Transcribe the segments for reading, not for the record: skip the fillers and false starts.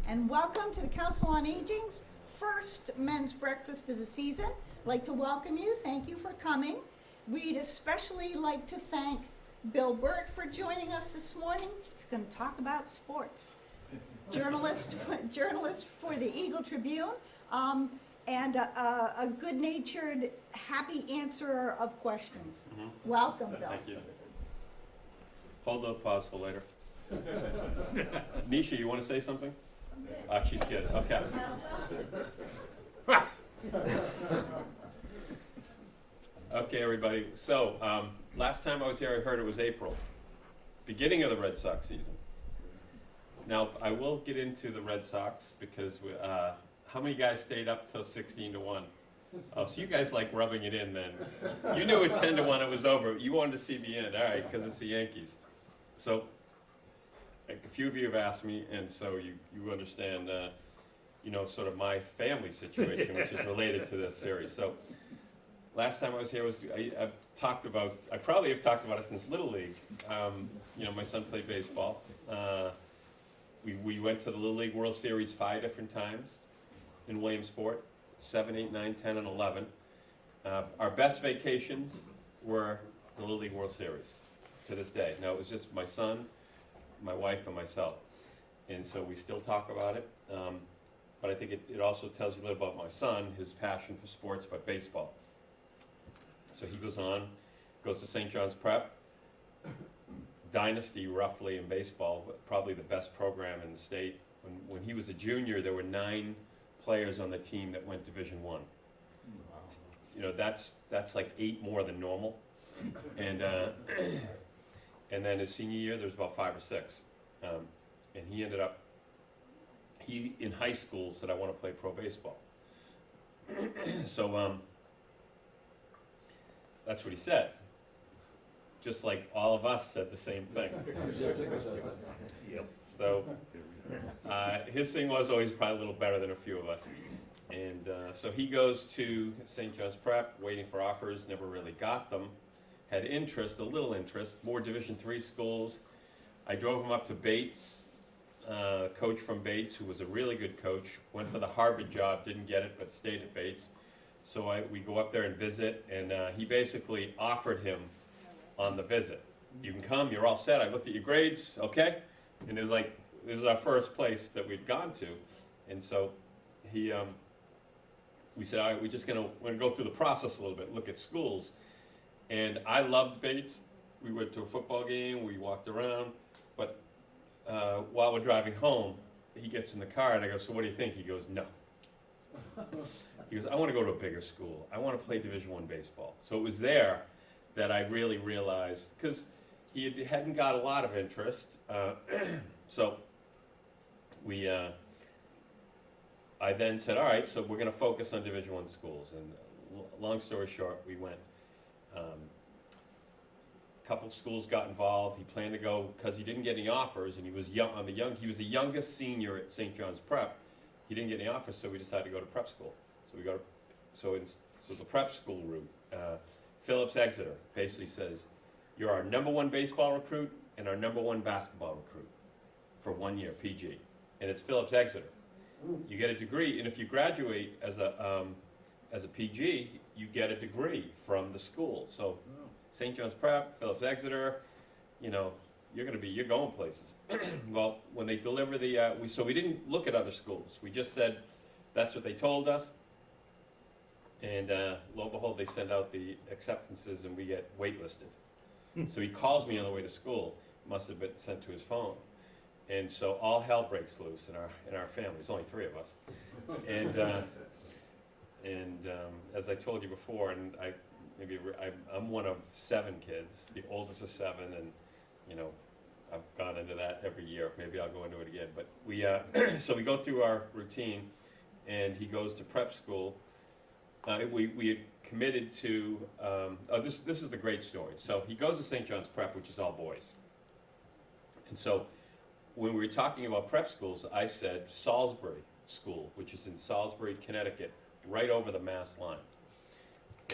and welcome to the Council on Aging's first men's breakfast of the season. I'd like to welcome you. Thank you for coming. We'd especially like to thank Bill Burt for joining us this morning. He's going to talk about sports. Journalist for the Eagle Tribune, and a good-natured, happy answerer of questions. Welcome, Bill. Thank you. Hold the pause for later. Nisha, you want to say something? She's good. Okay. Okay, everybody. So, last time I was here, I heard it was April, beginning of the Red Sox season. Now, I will get into the Red Sox because how many guys stayed up till 16-1? Oh, so you guys like rubbing it in then. You knew at 10-1 it was over. You wanted to see the end. All right, because it's the Yankees. So, like a few of you have asked me, and so you understand, sort of my family situation, which is related to this series. So, last time I was here I probably have talked about it since Little League. My son played baseball. We went to the Little League World Series 5 different times in Williamsport, 7, 8, 9, 10, and 11. Our best vacations were the Little League World Series to this day. Now, it was just my son, my wife, and myself. And so we still talk about it. But I think it also tells you a little about my son, his passion for sports, but baseball. So he goes to St. John's Prep. Dynasty, roughly, in baseball, probably the best program in the state. When he was a junior, there were 9 players on the team that went Division I. Wow. That's like 8 more than normal. And then his senior year, there was about 5 or 6. And he in high school said, I want to play pro baseball. So that's what he said. Just like all of us said the same thing. So his thing was always probably a little better than a few of us. And so he goes to St. John's Prep, waiting for offers, never really got them. Had interest, a little interest, more Division III schools. I drove him up to Bates, coach from Bates, who was a really good coach, went for the Harvard job, didn't get it, but stayed at Bates. So we go up there and visit, and he basically offered him on the visit. You can come, you're all set, I looked at your grades, okay? And it was like, this was our first place that we'd gone to. And so we said, all right, we're gonna go through the process a little bit, look at schools. And I loved Bates. We went to a football game, we walked around, but while we're driving home, he gets in the car and I go, so what do you think? He goes, no. He goes, I want to go to a bigger school. I want to play Division I baseball. So it was there that I really realized, because he hadn't got a lot of interest. So I then said, all right, so we're going to focus on Division I schools. And long story short, we went. A couple schools got involved. He planned to go because he didn't get any offers, and he was young. He was the youngest senior at St. John's Prep. He didn't get any offers, so we decided to go to prep school. So the prep school route. Phillips Exeter basically says, you're our #1 baseball recruit and our #1 basketball recruit for 1 year, PG. And it's Phillips Exeter. You get a degree, and if you graduate as a PG, you get a degree from the school. So St. John's Prep, Phillips Exeter, you're going places. Well, when they deliver we didn't look at other schools. We just said, that's what they told us. And lo and behold, they send out the acceptances and we get waitlisted. So he calls me on the way to school. Must have been sent to his phone. And so all hell breaks loose in our family. There's only 3 of us. And as I told you before, and I'm one of 7 kids, the oldest of 7, and I've gone into that every year. Maybe I'll go into it again. But so we go through our routine, and he goes to prep school. We had committed to, this is the great story. So he goes to St. John's Prep, which is all boys. And so when we were talking about prep schools, I said Salisbury School, which is in Salisbury, Connecticut, right over the Mass line.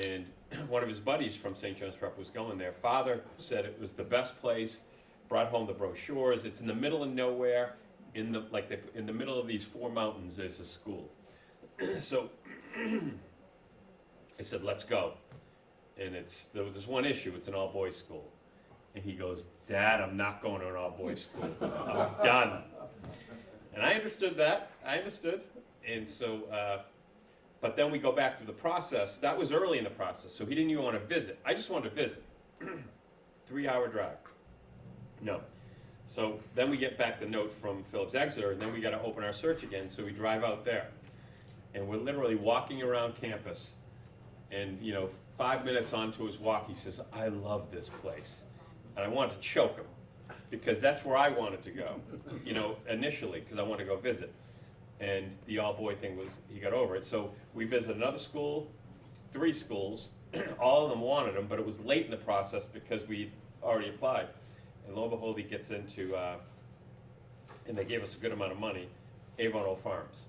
And one of his buddies from St. John's Prep was going there. Father said it was the best place, brought home the brochures. It's in the middle of nowhere. in the middle of these 4 mountains, there's a school. So I said, let's go. And there's one issue, it's an all-boys school. And he goes, Dad, I'm not going to an all-boys school. I'm done. And I understood that. And so, but then we go back to the process. That was early in the process, so he didn't even want to visit. I just wanted to visit. 3-hour drive. No. So then we get back the note from Phillips Exeter, and then we got to open our search again, so we drive out there. And we're literally walking around campus, and 5 minutes onto his walk, he says, I love this place. And I wanted to choke him, because that's where I wanted to go, initially, because I wanted to go visit. And the all-boy thing was, he got over it. So we visited another school, 3 schools, all of them wanted him, but it was late in the process because we already applied. And lo and behold, he gets into, and they gave us a good amount of money, Avon Old Farms.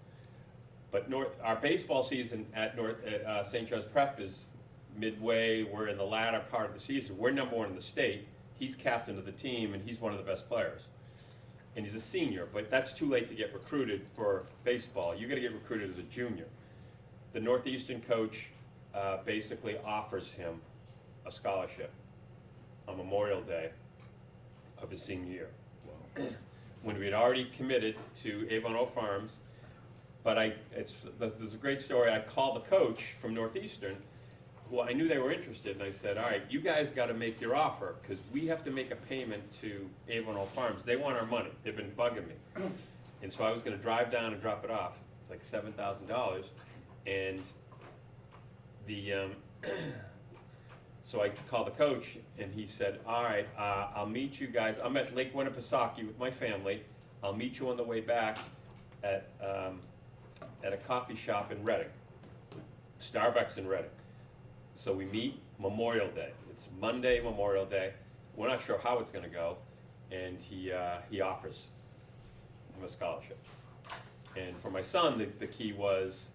But our baseball season at St. John's Prep is midway. We're in the latter part of the season. We're number 1 in the state. He's captain of the team, and he's one of the best players. And he's a senior, but that's too late to get recruited for baseball. You got to get recruited as a junior. The Northeastern coach basically offers him a scholarship on Memorial Day of his senior year. Wow. When we had already committed to Avon Old Farms, but there's a great story. I called the coach from Northeastern, who I knew they were interested, and I said, all right, you guys got to make your offer, because we have to make a payment to Avon Old Farms. They want our money. They've been bugging me. And so I was going to drive down and drop it off. It's like $7,000. And so I called the coach, and he said, all right, I'll meet you guys. I'm at Lake Winnipesaukee with my family. I'll meet you on the way back at a coffee shop in Reading, Starbucks in Reading. So we meet Memorial Day. It's Monday, Memorial Day. We're not sure how it's going to go, and he offers him a scholarship. And for my son, the key was,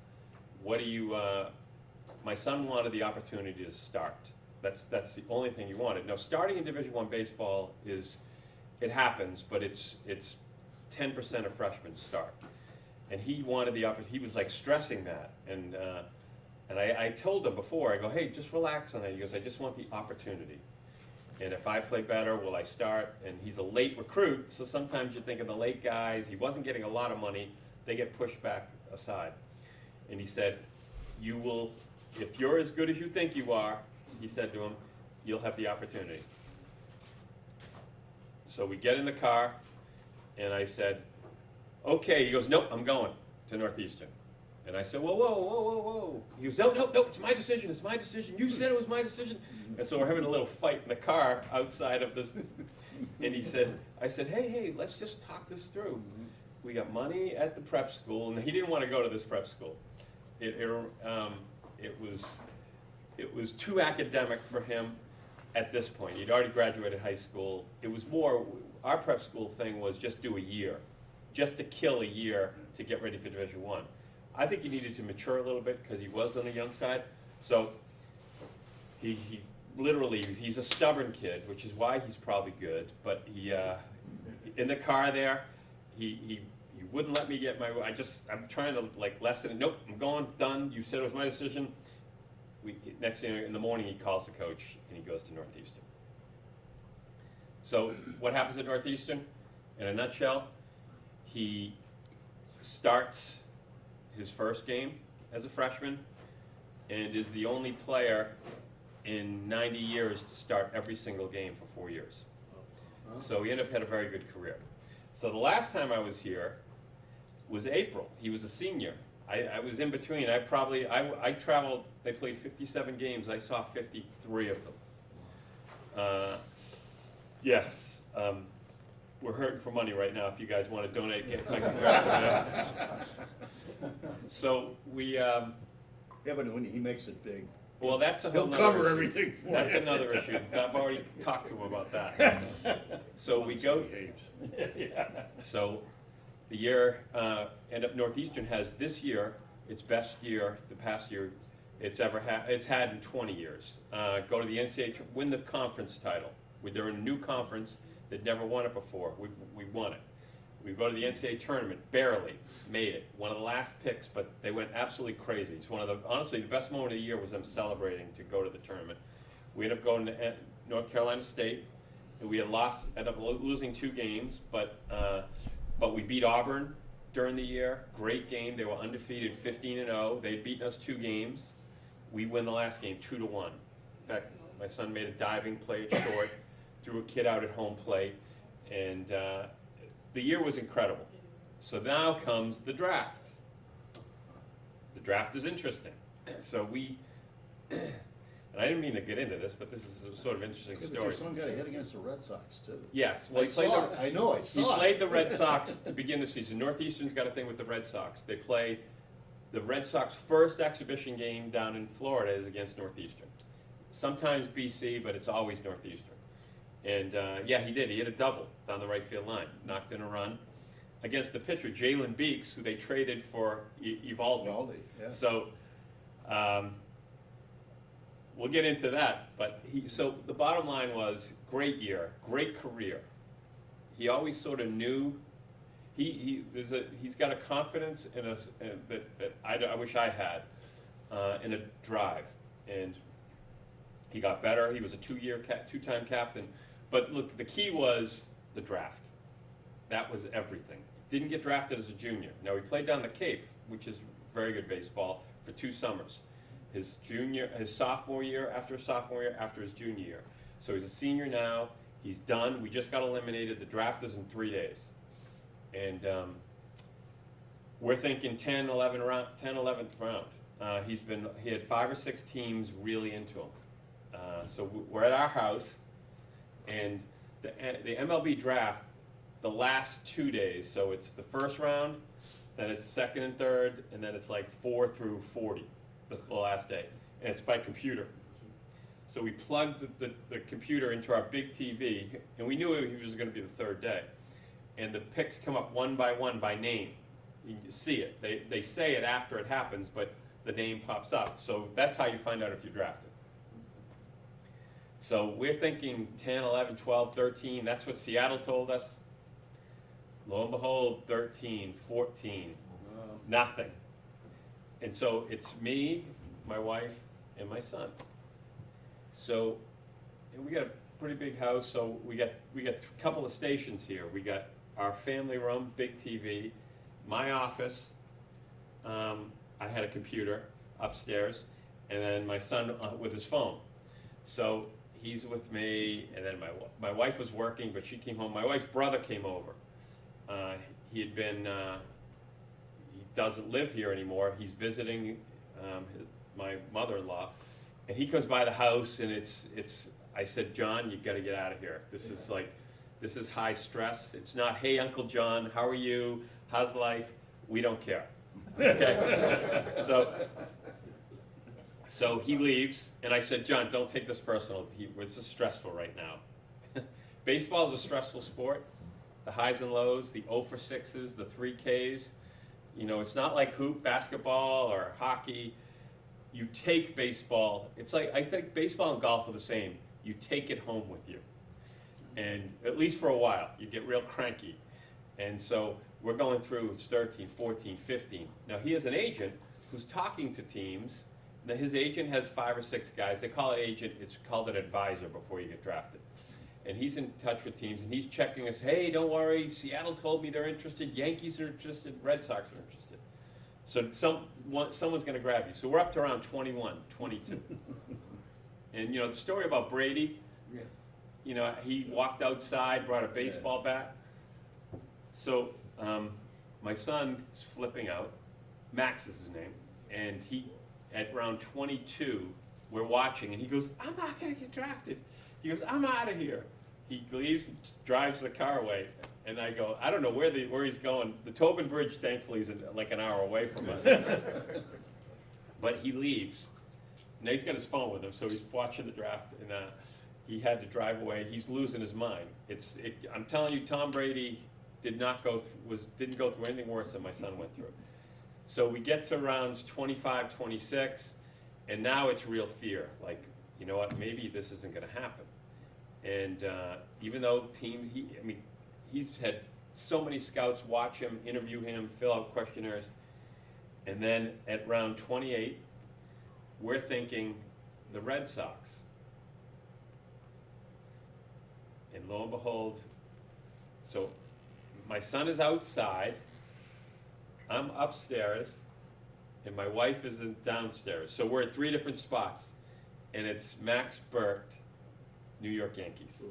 what do you? My son wanted the opportunity to start. That's the only thing he wanted. Now, starting in Division I baseball it happens, but it's 10% of freshmen start. And he wanted the opportunity. He was like stressing that, and I told him before, I go, hey, just relax on that. He goes, I just want the opportunity. And if I play better, will I start? And he's a late recruit, so sometimes you think of the late guys. He wasn't getting a lot of money. They get pushed back aside. And he said, you will, if you're as good as you think you are, he said to him, you'll have the opportunity. So we get in the car, and I said, okay. He goes, nope, I'm going to Northeastern. And I said, whoa, whoa, whoa, whoa, whoa. He goes, no, it's my decision, it's my decision. You said it was my decision. And so we're having a little fight in the car outside of this. And I said, hey, let's just talk this through. We got money at the prep school, and he didn't want to go to this prep school. It was too academic for him at this point. He'd already graduated high school. It was more, our prep school thing was just do a year, just to kill a year to get ready for Division I. I think he needed to mature a little bit because he was on the young side. So he literally, he's a stubborn kid, which is why he's probably good. But he, in the car there, he wouldn't let me get my, I'm trying to like lessen it. Nope, I'm going, done. You said it was my decision. Next thing in the morning, he calls the coach and he goes to Northeastern. So what happens at Northeastern? In a nutshell, he starts his first game as a freshman and is the only player in 90 years to start every single game for 4 years. So he ended up had a very good career. So the last time I was here was April. He was a senior. I was in between. I traveled, they played 57 games. I saw 53 of them. Yes. We're hurting for money right now. If you guys want to donate, get my congrats. So we. Yeah, but when he makes it big, well, that's a whole he'll nother cover issue. everything for That's you. another issue. I've already talked to him about that. So we go. So the year end up Northeastern has this year its best year, the past year it's had in 20 years. Go to the NCAA, win the conference title. They're in a new conference. They'd never won it before. We won it. We go to the NCAA tournament, barely made it. One of the last picks, but they went absolutely crazy. It's one of the, honestly, the best moment of the year was them celebrating to go to the tournament. We ended up going to North Carolina State. And we had ended up losing 2 games, but we beat Auburn during the year. Great game. They were undefeated, 15-0. They'd beaten us 2 games. We win the last game 2-1. In fact, my son made a diving play at short, threw a kid out at home plate, and the year was incredible. So now comes the draft. The draft is interesting. So and I didn't mean to get into this, but this is a sort of interesting Yeah, but story. your son got a hit against the Red Sox too. Yes, well, I he played saw it. I know, I he saw it. played the Red Sox to begin the season. Northeastern's got a thing with the Red Sox. They play, the Red Sox first exhibition game down in Florida is against Northeastern. Sometimes BC, but it's always Northeastern. And yeah, he did. He hit a double down the right field line, knocked in a run against the pitcher Jalen Beeks, who they traded for Evaldi. Valdi, yeah. So we'll get into that. But so the bottom line was great year, great career. He always sort of knew. He's got a confidence that I wish I had, and a drive, and he got better. He was a 2-time captain. But look, the key was the draft. That was everything. Didn't get drafted as a junior. Now he played down the Cape, which is very good baseball, for 2 summers. His sophomore year, after his junior year. So he's a senior now. He's done. We just got eliminated. The draft is in 3 days. And we're thinking 11th round. He had 5 or 6 teams really into him. So we're at our house, and the MLB draft, the last 2 days, so it's the first round, then it's second and third, and then it's like 4 through 40, the last day. And it's by computer. So we plugged the computer into our big TV, and we knew he was going to be the 3rd day. And the picks come up one by one by name. You see it. They say it after it happens, but the name pops up. So that's how you find out if you're drafted. So we're thinking 10, 11, 12, 13. That's what Seattle told us. Lo and behold, 13, 14, nothing. And so it's me, my wife, and my son. So, and we got a pretty big house, so we got a couple of stations here. We got our family room, big TV, my office. I had a computer upstairs, and then my son with his phone. So he's with me, and then my wife was working, but she came home. My wife's brother came over. He doesn't live here anymore. He's visiting my mother-in-law, and he comes by the house, and I said, John, you gotta get out of here. This is high stress. It's not, hey, Uncle John, how are you? How's life? We don't care. Okay? So he leaves, and I said, John, don't take this personal. This is stressful right now. Baseball is a stressful sport. The highs and lows, the 0 for 6s, the 3Ks. You know, it's not like hoop, basketball, or hockey. You take baseball. It's like, I think baseball and golf are the same. You take it home with you. And at least for a while, you get real cranky. And so we're going through 13, 14, 15. Now he has an agent who's talking to teams. Now his agent has 5 or 6 guys. They call it agent, it's called an advisor before you get drafted. And he's in touch with teams, and he's checking us, hey, don't worry, Seattle told me they're interested, Yankees are interested, Red Sox are interested. So someone's gonna grab you. So we're up to around 21, 22. And you know, the story about Brady, you know, he walked outside, brought a baseball bat. So my son's flipping out, Max is his name, and at around 22, we're watching, and he goes, I'm not gonna get drafted. He goes, I'm out of here. He leaves, drives the car away, and I go, I don't know where he's going. The Tobin Bridge, thankfully, is like an hour away from us. But he leaves. Now he's got his phone with him, so he's watching the draft, and he had to drive away. He's losing his mind. I'm telling you, Tom Brady didn't go through anything worse than my son went through. So we get to rounds 25, 26, and now it's real fear. Like, you know what, maybe this isn't gonna happen. And even though he's had so many scouts watch him, interview him, fill out questionnaires. And then at round 28, we're thinking the Red Sox. And lo and behold, so my son is outside, I'm upstairs, and my wife is downstairs. So we're at 3 different spots, and it's Max Burt, New York Yankees.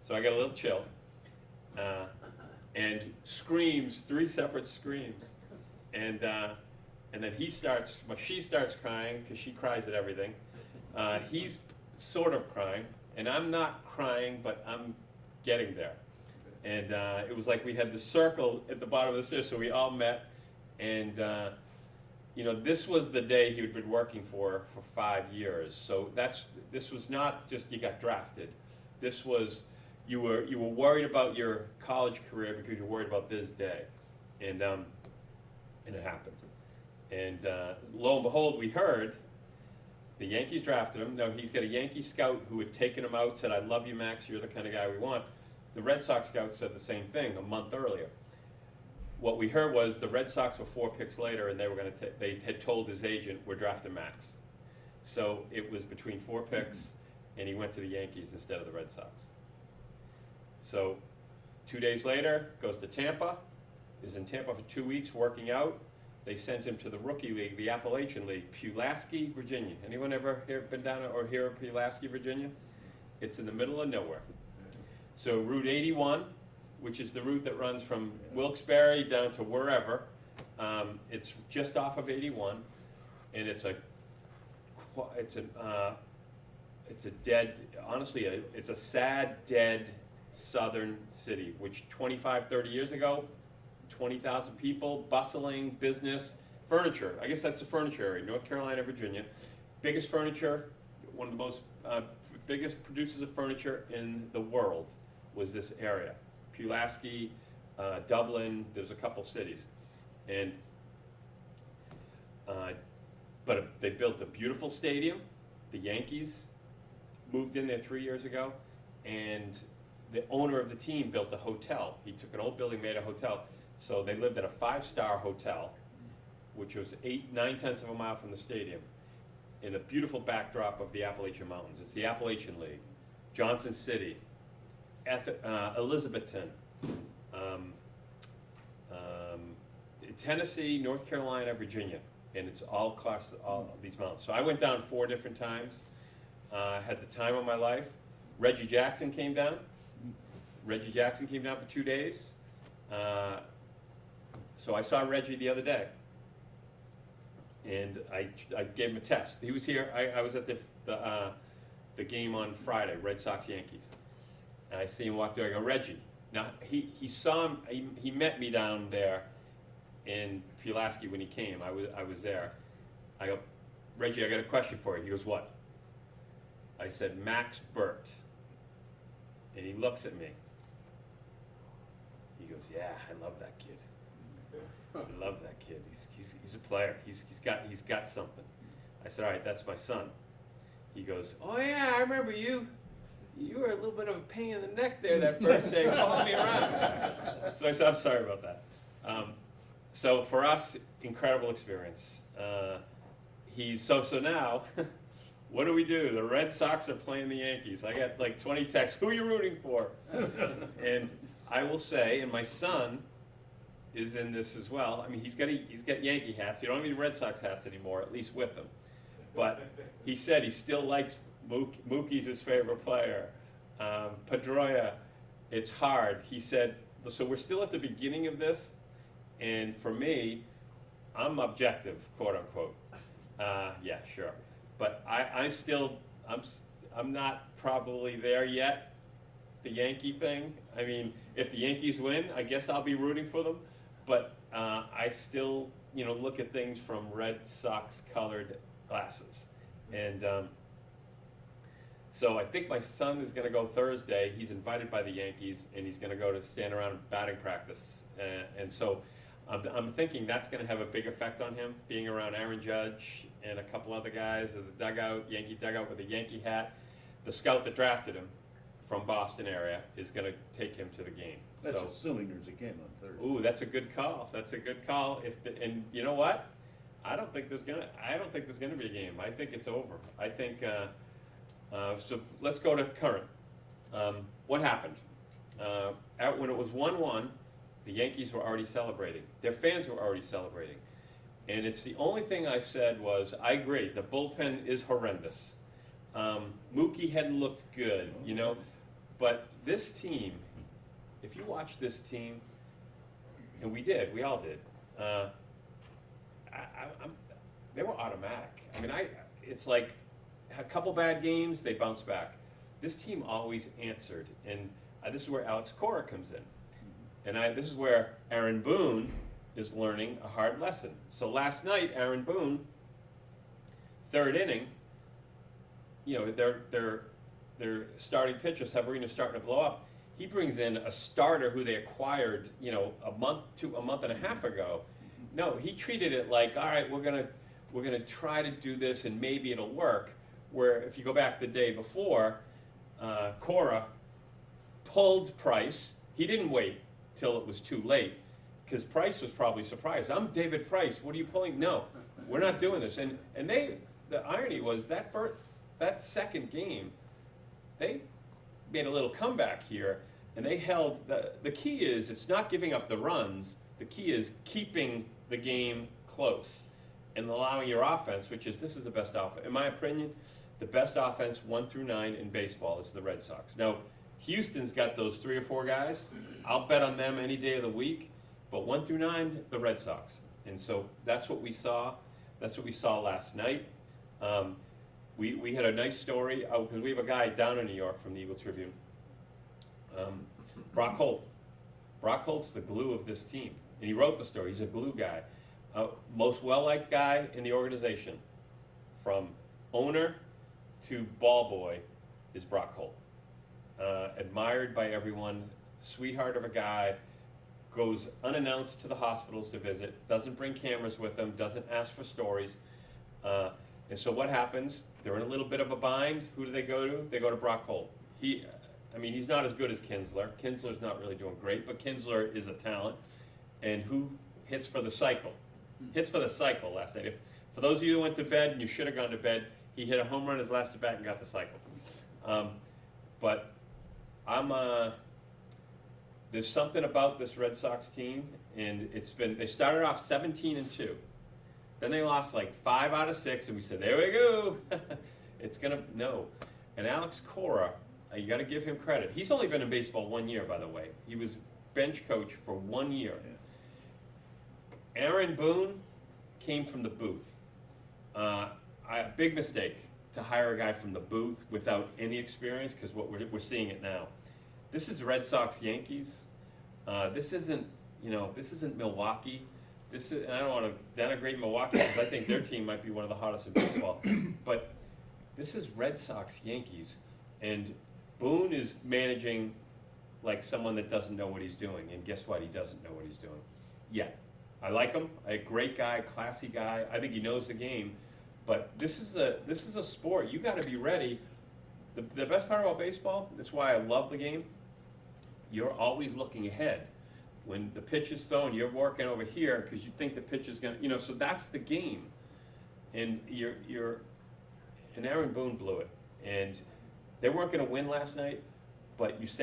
So I got a little chill, and screams, 3 separate screams, and then she starts crying because she cries at everything. He's sort of crying, and I'm not crying, but I'm getting there. And it was like we had the circle at the bottom of the stairs, so we all met, and you know, this was the day he had been working for 5 years. So this was not just you got drafted. This was you were worried about your college career because you were worried about this day, and it happened. And lo and behold, we heard the Yankees drafted him. Now he's got a Yankee scout who had taken him out, said, "I love you, Max. You're the kind of guy we want." The Red Sox scout said the same thing a month earlier. What we heard was the Red Sox were 4 picks later, and they had told his agent, "We're drafting Max." So it was between 4 picks, and he went to the Yankees instead of the Red Sox. So 2 days later, goes to Tampa, is in Tampa for 2 weeks working out. They sent him to the rookie league, the Appalachian League, Pulaski, Virginia. Anyone ever been down or hear of Pulaski, Virginia? It's in the middle of nowhere. So Route 81, which is the route that runs from Wilkes-Barre down to wherever, it's just off of 81, and it's a dead, honestly, it's a sad, dead southern city, which 25, 30 years ago, 20,000 people, bustling, business, furniture. I guess that's the furniture area, North Carolina, Virginia. Biggest furniture, one of the most biggest producers of furniture in the world was this area. Pulaski, Dublin, there's a couple cities. And, but they built a beautiful stadium. The Yankees moved in there 3 years ago, and the owner of the team built a hotel. He took an old building, made a hotel. So they lived at a 5-star hotel, which was 9/10 of a mile from the stadium, in the beautiful backdrop of the Appalachian Mountains. It's the Appalachian League, Johnson City, Elizabethton, Tennessee, North Carolina, Virginia, and it's all across all of these mountains. So I went down 4 different times, had the time of my life. Reggie Jackson came down. Reggie Jackson came down for 2 days. So I saw Reggie the other day, and I gave him a test. He was here. I was at the game on Friday, Red Sox Yankees, and I see him walk through. I go, "Reggie." Now he saw him. He met me down there in Pulaski when he came. I was there. I go, "Reggie, I got a question for you." He goes, "What?" I said, "Max Burt," and he looks at me. He goes, "Yeah, I love that kid. I love that kid. He's a player. He's got something." I said, "All right, that's my son." He goes, "Oh yeah, I remember you. You were a little bit of a pain in the neck there that first day following me around." So I said, "I'm sorry about that." So for us, incredible experience. So now, what do we do? The Red Sox are playing the Yankees. I got like 20 texts. Who are you rooting for? And I will say, and my son is in this as well. I mean, he's got Yankee hats. You don't have any Red Sox hats anymore, at least with him. But he said he still likes Mookie's his favorite player. Pedroia, it's hard. He said, so we're still at the beginning of this, and for me, I'm objective, quote unquote. Yeah, sure. But I'm not probably there yet, the Yankee thing. I mean, if the Yankees win, I guess I'll be rooting for them. But I still, look at things from Red Sox colored glasses. And so I think my son is going to go Thursday. He's invited by the Yankees, and he's going to go to stand around batting practice. And so I'm thinking that's going to have a big effect on him, being around Aaron Judge and a couple other guys at the dugout, Yankee dugout with a Yankee hat. The scout that drafted him from Boston area is gonna take him to the game. That's So, assuming there's a game on Thursday. ooh, that's a good call. That's a good call. And you know what? I don't think there's gonna be a game. I think it's over. I think, so let's go to current. What happened? When it was 1-1, the Yankees were already celebrating. Their fans were already celebrating. And it's the only thing I've said was, I agree, the bullpen is horrendous. Mookie hadn't looked good, you know, but this team, if you watch this team, and we all did, they were automatic. I mean, it's like a couple bad games, they bounce back. This team always answered, and this is where Alex Cora comes in. And this is where Aaron Boone is learning a hard lesson. So last night, Aaron Boone, third inning, you know, their starting pitcher, Severino's starting to blow up. He brings in a starter who they acquired, you know, a month and a half ago. No, he treated it like, all right, we're gonna try to do this and maybe it'll work. Where if you go back the day before, Cora pulled Price. He didn't wait till it was too late, because Price was probably surprised. I'm David Price. What are you pulling? No, we're not doing this. And the irony was that second game, they made a little comeback here, and they held the key is it's not giving up the runs. The key is keeping the game close and allowing your offense, which is this is the best offense in my opinion. The best offense 1 through 9 in baseball is the Red Sox. Now, Houston's got those 3 or 4 guys. I'll bet on them any day of the week. But 1 through 9, the Red Sox. And so that's what we saw. That's what we saw last night. We had a nice story because we have a guy down in New York from the Eagle Tribune, Brock Holt. Brock Holt's the glue of this team, and he wrote the story. He's a glue guy, most well-liked guy in the organization, from owner to ball boy, is Brock Holt. Admired by everyone, sweetheart of a guy, goes unannounced to the hospitals to visit, doesn't bring cameras with him, doesn't ask for stories. And so what happens? They're in a little bit of a bind. Who do they go to? They go to Brock Holt. He's not as good as Kinsler. Kinsler's not really doing great, but Kinsler is a talent. And who hits for the cycle? Hits for the cycle last night. For those of you who went to bed and you should have gone to bed, he hit a home run his last at bat and got the cycle. But there's something about this Red Sox team, and they started off 17-2. Then they lost like 5 out of 6, and we said, there we go. No. And Alex Cora, you got to give him credit. He's only been in baseball 1 year, by the way. He was bench coach for 1 year. Aaron Boone came from the booth. Big mistake to hire a guy from the booth without any experience, because we're seeing it now. This is Red Sox Yankees. This isn't Milwaukee. And I don't want to denigrate Milwaukee because I think their team might be one of the hottest in baseball. But this is Red Sox Yankees, and Boone is managing like someone that doesn't know what he's doing. And guess what? He doesn't know what he's doing. Yeah, I like him. A great guy, classy guy. I think he knows the game. But this is a sport. You got to be ready. The best part about baseball, that's why I love the game. You're always looking ahead. When the pitch is thrown, you're working over here because you think the pitch is going to, so that's the game. And and Aaron Boone blew it. And they weren't going to win last night, but if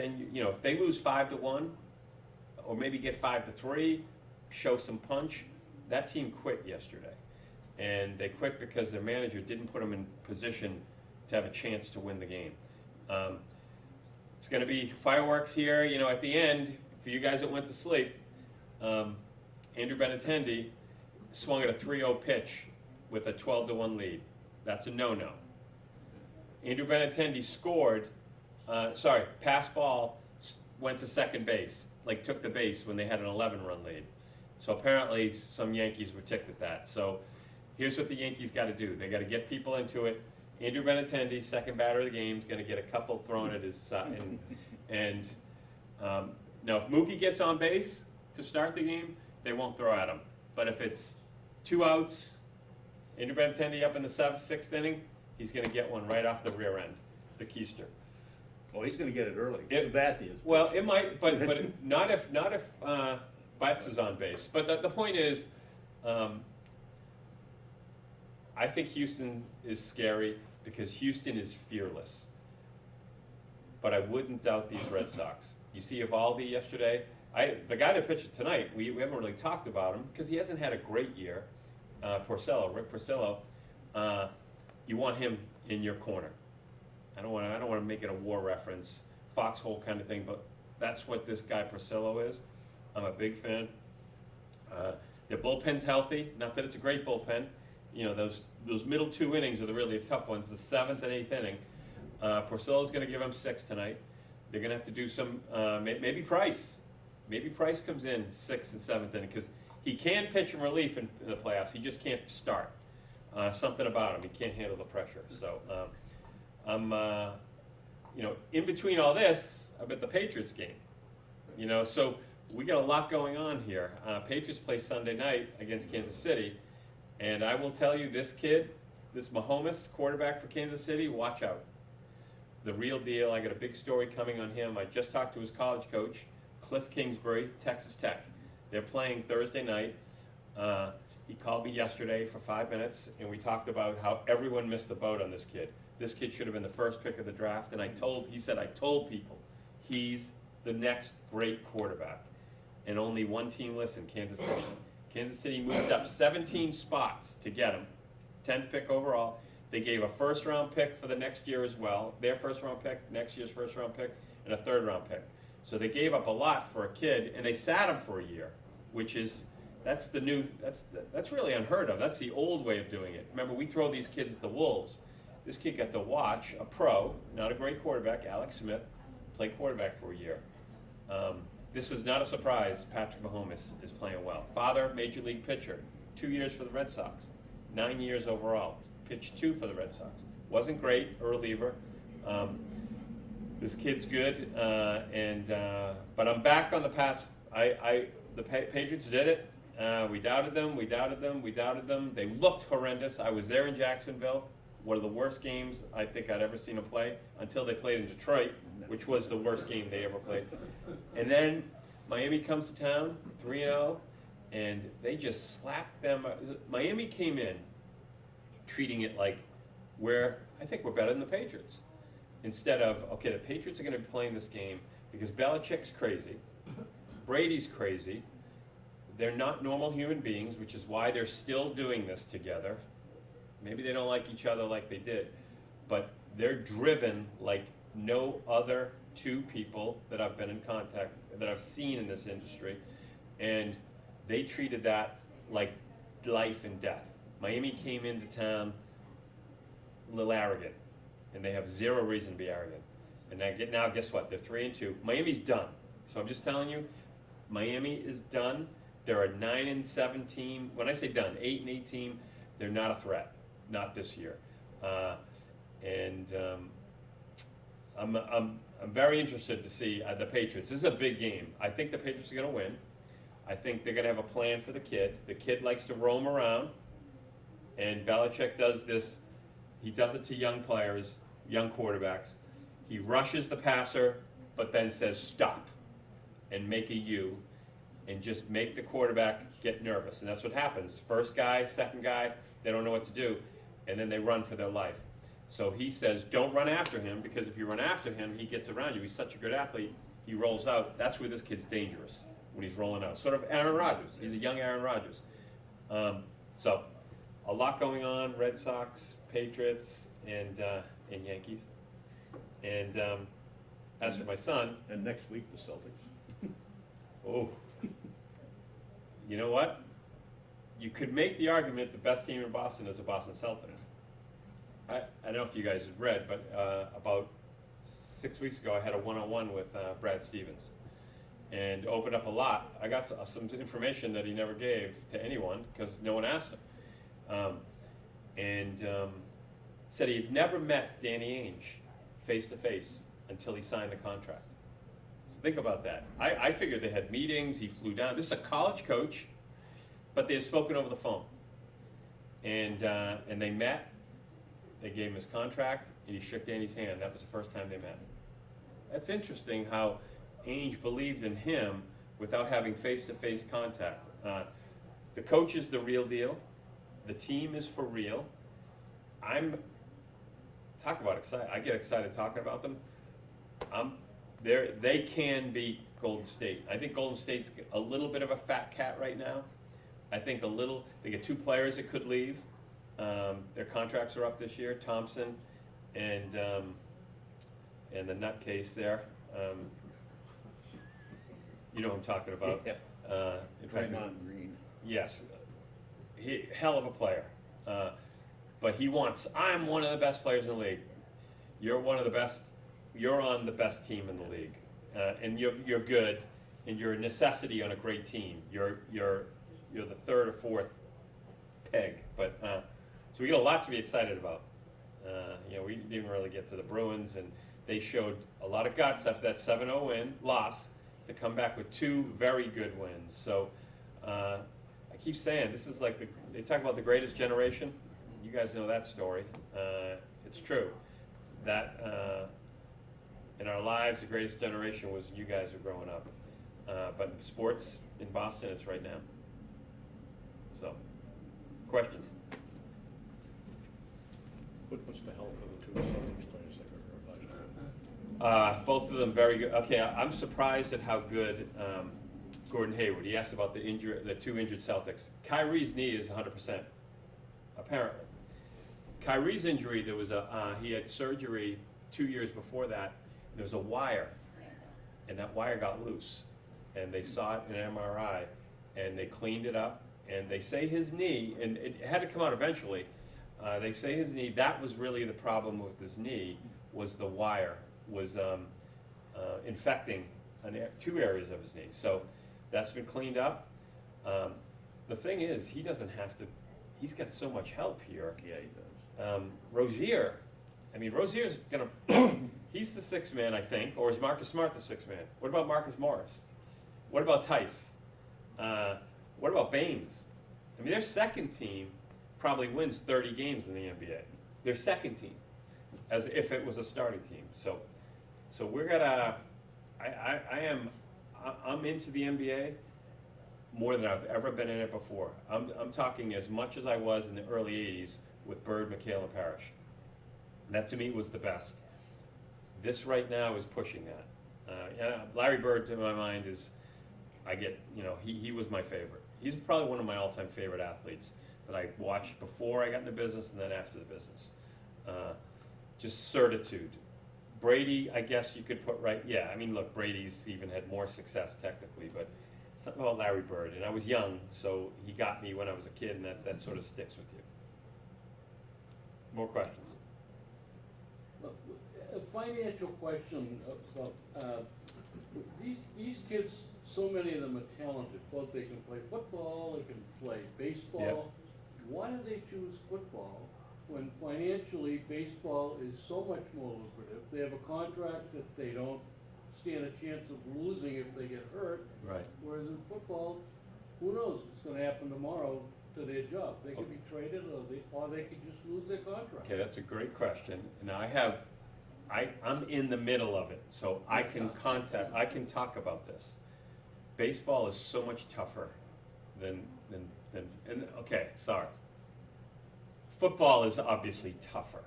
they lose 5-1, or maybe get 5-3, show some punch, that team quit yesterday. And they quit because their manager didn't put them in position to have a chance to win the game. It's going to be fireworks here, at the end. For you guys that went to sleep, Andrew Benintendi swung at a 3-0 pitch with a 12-1 lead. That's a no-no. Andrew Benintendi scored, pass ball, went to second base, took the base when they had an 11-run lead. So apparently some Yankees were ticked at that. So here's what the Yankees got to do. They got to get people into it. Andrew Benintendi, second batter of the game, is going to get a couple thrown at his side. Now, if Mookie gets on base to start the game, they won't throw at him. But if it's 2 outs, Andrew Benintendi up in the 6th inning, he's going to get one right off the rear end, the keister. Oh, he's gonna get it early. It- Sabathia is. Well, it might, but not if Betts is on base. But the point is, I think Houston is scary because Houston is fearless. But I wouldn't doubt these Red Sox. You see Evaldi yesterday. The guy that pitched tonight, we haven't really talked about him because he hasn't had a great year. Rick Porcello. You want him in your corner. I don't want to make it a war reference, foxhole kind of thing, but that's what this guy Porcello is. I'm a big fan. Their bullpen's healthy. Not that it's a great bullpen. You know, those middle 2 innings are the really tough ones. The 7th and 8th inning. Porcello's going to give them 6 tonight. They're going to have to do some maybe Price. Maybe Price comes in 6th and 7th inning because he can pitch in relief in the playoffs. He just can't start. Something about him. He can't handle the pressure. So I'm, in between all this, I'm at the Patriots game. So we got a lot going on here. Patriots play Sunday night against Kansas City, and I will tell you, this kid, this Mahomes, quarterback for Kansas City, watch out. The real deal. I got a big story coming on him. I just talked to his college coach, Cliff Kingsbury, Texas Tech. They're playing Thursday night. He called me yesterday for 5 minutes, and we talked about how everyone missed the boat on this kid. This kid should have been the first pick of the draft, and he said, I told people he's the next great quarterback. And only one team listened, Kansas City. Kansas City moved up 17 spots to get him, 10th pick overall. They gave a first-round pick for the next year as well, their first-round pick, next year's first-round pick, and a third-round pick. So they gave up a lot for a kid, and they sat him for a year, which is, that's really unheard of. That's the old way of doing it. Remember, we throw these kids at the wolves. This kid got to watch a pro, not a great quarterback, Alex Smith, play quarterback for a year. This is not a surprise. Patrick Mahomes is playing well. Father, major league pitcher, 2 years for the Red Sox, 9 years overall. Pitched 2 for the Red Sox. Wasn't great, a reliever. This kid's good, but I'm back on the Pats. The Patriots did it. We doubted them. They looked horrendous. I was there in Jacksonville. One of the worst games I think I'd ever seen them play until they played in Detroit, which was the worst game they ever played. And then Miami comes to town, 3-0, and they just slapped them. Miami came in treating it like I think we're better than the Patriots. Instead of, okay, the Patriots are going to be playing this game because Belichick's crazy, Brady's crazy, they're not normal human beings, which is why they're still doing this together. Maybe they don't like each other like they did, but they're driven like no other 2 people that I've been in contact, that I've seen in this industry, and they treated that like life and death. Miami came into town a little arrogant, and they have 0 reason to be arrogant. And now guess what? They're 3-2. Miami's done. So I'm just telling you, Miami is done. They're a 9-7 team. When I say done, 8-8 team. They're not a threat. Not this year. I'm very interested to see the Patriots. This is a big game. I think the Patriots are going to win. I think they're going to have a plan for the kid. The kid likes to roam around, and Belichick does this. He does it to young players, young quarterbacks. He rushes the passer, but then says stop and make a U and just make the quarterback get nervous. And that's what happens. First guy, second guy, they don't know what to do, and then they run for their life. So he says, don't run after him, because if you run after him, he gets around you. He's such a good athlete. He rolls out. That's where this kid's dangerous, when he's rolling out. Sort of Aaron Rodgers. He's a young Aaron Rodgers. So a lot going on, Red Sox, Patriots, and Yankees. And as for my son, And next week, the Celtics. oh, you know what? You could make the argument the best team in Boston is the Boston Celtics. I don't know if you guys have read, but about 6 weeks ago I had a one-on-one with Brad Stevens, and opened up a lot. I got some information that he never gave to anyone because no one asked him. Said he had never met Danny Ainge face-to-face until he signed the contract. So think about that. I figured they had meetings, he flew down. This is a college coach, but they had spoken over the phone. And they met, they gave him his contract, and he shook Danny's hand. That was the first time they met. That's interesting how Ainge believed in him without having face-to-face contact. The coach is the real deal. The team is for real. Talk about excited. I get excited talking about them. They can beat Golden State. I think Golden State's a little bit of a fat cat right now. I think they get 2 players that could leave. Their contracts are up this year, Thompson and the nutcase there. You know who I'm talking about. Yeah. In fact, Draymond Green. yes, hell of a player. But I'm one of the best players in the league. You're one of the best, you're on the best team in the league. And you're good, and you're a necessity on a great team. You're the 3rd or 4th peg. But, so we got a lot to be excited about. We didn't really get to the Bruins, and they showed a lot of guts after that 7-0 loss to come back with 2 very good wins. So, I keep saying, this is like they talk about the greatest generation. You guys know that story. It's true. That in our lives, the greatest generation was you guys were growing up. But in sports in Boston, it's right now. So, questions? What's the health of the 2 Celtics players that are last year? Both of them very good. Okay, I'm surprised at how good Gordon Hayward. He asked about the 2 injured Celtics. Kyrie's knee is 100%, apparently. Kyrie's injury, he had surgery 2 years before that. There was a wire, and that wire got loose, and they saw it in an MRI, and they cleaned it up, and they say his knee, and it had to come out eventually. They say his knee. That was really the problem with his knee, was the wire was infecting 2 areas of his knee. So that's been cleaned up. The thing is, he doesn't have to. He's got so much help here. Yeah, he does. Rozier, Rozier's gonna. He's the 6th man, I think, or is Marcus Smart the 6th man? What about Marcus Morris? What about Tice? What about Baines? Their second team probably wins 30 games in the NBA. Their second team, as if it was a starting team. So we're gonna. I'm into the NBA more than I've ever been in it before. I'm talking as much as I was in the early '80s with Bird, McHale, and Parrish. That to me was the best. This right now is pushing that. Larry Bird, to my mind, he was my favorite. He's probably one of my all-time favorite athletes that I watched before I got in the business and then after the business. Just certitude. Brady, I guess you could put right, yeah, look, Brady's even had more success technically, but something about Larry Bird, and I was young, so he got me when I was a kid, and that sort of sticks with you. More questions? A financial question about, these kids, so many of them are talented, both they can play football, they can play baseball. Yep. Why do they choose football when financially baseball is so much more lucrative? They have a contract that they don't stand a chance of losing if they get hurt. Right. Whereas in football, who knows what's gonna happen tomorrow to their job? They could be traded or they could just lose their contract. Okay, that's a great question. Now I'm in the middle of it, so I can talk about this. Baseball is so much tougher than okay, sorry. Football is obviously tougher,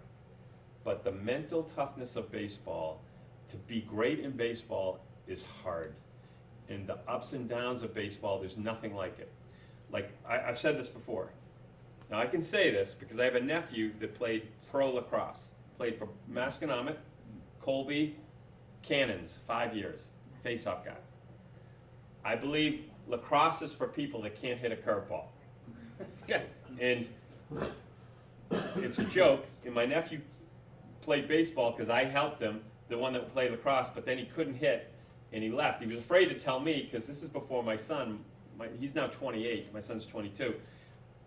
but the mental toughness of baseball, to be great in baseball is hard. And the ups and downs of baseball, there's nothing like it. Like, I've said this before. Now I can say this because I have a nephew that played pro lacrosse, played for Masconomet, Colby, Cannons, 5 years, face-off guy. I believe lacrosse is for people that can't hit a curveball. And it's a joke, and my nephew played baseball because I helped him, the one that played lacrosse, but then he couldn't hit, and he left. He was afraid to tell me, because this is before my son, he's now 28, my son's 22.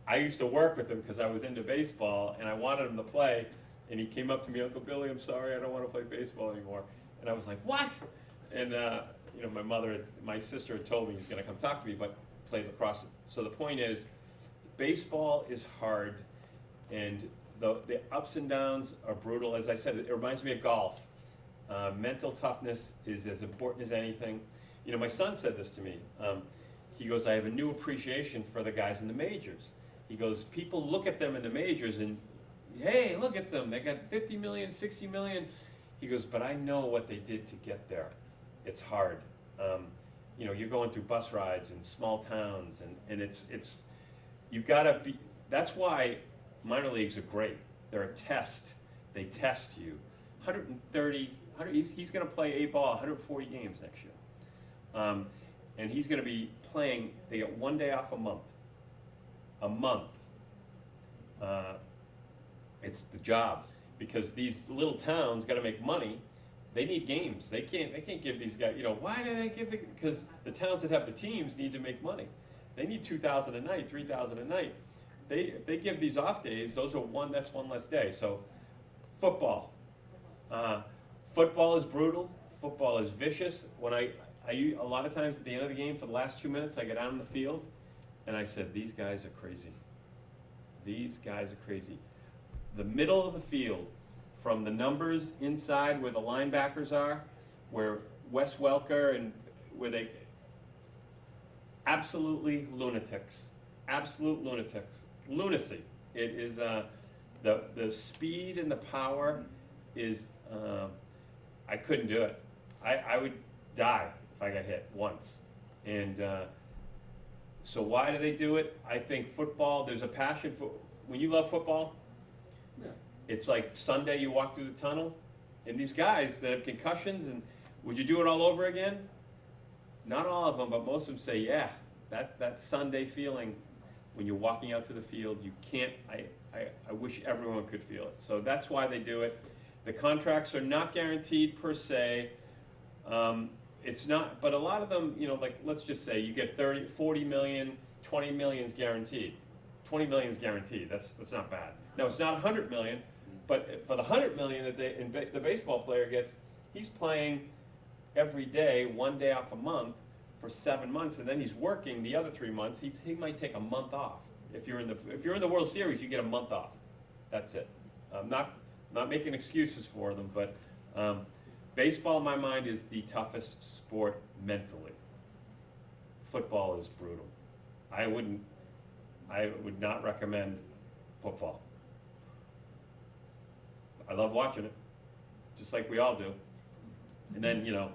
I used to work with him because I was into baseball, and I wanted him to play, and he came up to me, Uncle Billy, I'm sorry, I don't want to play baseball anymore. And I was like, what? And my sister had told me he's going to come talk to me, but play lacrosse. So the point is, baseball is hard, and the ups and downs are brutal. As I said, it reminds me of golf. mental toughness is as important as anything. You know, my son said this to me. He goes, I have a new appreciation for the guys in the majors. He goes, people look at them in the majors and, hey, look at them. They got 50 million, 60 million. He goes, but I know what they did to get there. It's hard. You know, you're going through bus rides in small towns, and it's you've got to be. That's why minor leagues are great. They're a test. They test you. he's going to play A ball 140 games next year. And he's going to be playing, they get 1 day off a month. A month. It's the job, because these little towns got to make money. They need games. They can't give these guys, you know, why do they give the, because the towns that have the teams need to make money. They need 2,000 a night, 3,000 a night. If they give these off days, that's one less day. So football. Football is brutal. Football is vicious. When a lot of times at the end of the game, for the last 2 minutes, I get out on the field and I said, these guys are crazy. These guys are crazy. The middle of the field, from the numbers inside where the linebackers are, where Wes Welker and where they, absolutely lunatics. Absolute lunatics. Lunacy. It is, the speed and the power is, I couldn't do it. I would die if I got hit once. And so why do they do it? I think football, there's a passion for, when you love football, Yeah. it's like Sunday you walk through the tunnel, and these guys that have concussions, and would you do it all over again? Not all of them, but most of them say, yeah, that Sunday feeling when you're walking out to the field, you can't, I wish everyone could feel it. So that's why they do it. The contracts are not guaranteed per se. It's not, but a lot of them, you know, like, let's just say you get 30, 40 million, 20 million is guaranteed. 20 million is guaranteed, that's not bad. Now, it's not 100 million, but for the 100 million that the baseball player gets, he's playing every day, 1 day off a month for 7 months, and then he's working the other 3 months. He might take a month off. If you're in the World Series, you get a month off. That's it. I'm not making excuses for them, but baseball, in my mind, is the toughest sport mentally. Football is brutal. I would not recommend football. I love watching it, just like we all do. And then, you know,